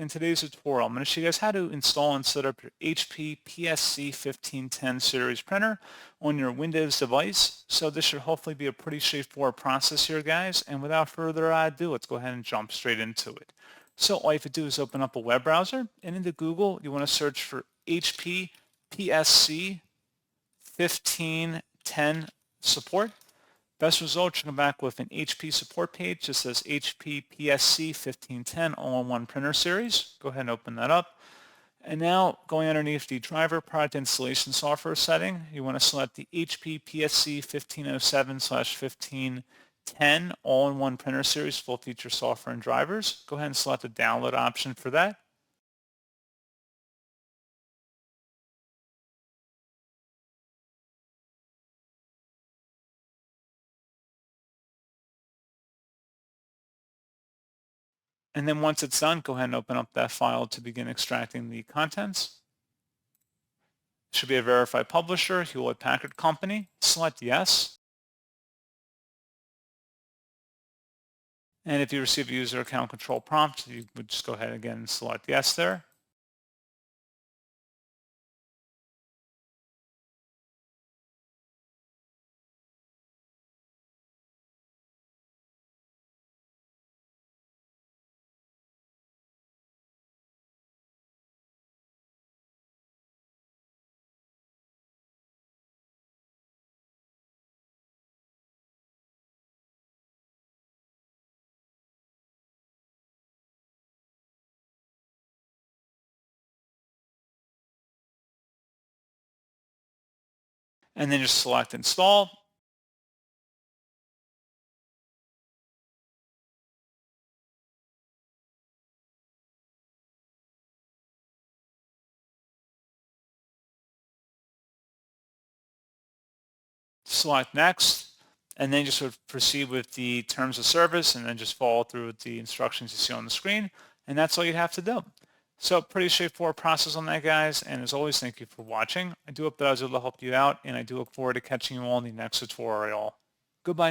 In today's tutorial, I'm going to show you guys how to install and set up your HP PSC 1510 series printer on your Windows device. So this should hopefully be a pretty straightforward process here, guys. And without further ado, let's go ahead and jump straight into it. So all you have to do is open up a web browser, and into Google, you want to search for HP PSC 1510 support. Best result, you come back with an HP support page that says HP PSC 1510 all-in-one printer series. Go ahead and open that up. And now going underneath the driver product installation software setting, you want to select the HP PSC 1507/1510 all-in-one printer series full feature software and drivers. Go ahead and select the download option for that. And then once it's done, go ahead and open up that file to begin extracting the contents. It should be a verified publisher, Hewlett-Packard Company. Select yes. And if you receive a user account control prompt, you would just go ahead again and select yes there. And then just select install. Select next, and then just sort of proceed with the terms of service, and then just follow through with the instructions you see on the screen. And that's all you have to do. So pretty straightforward process on that, guys. And as always, thank you for watching. I do hope that I was able to help you out, and I do look forward to catching you all in the next tutorial. Goodbye.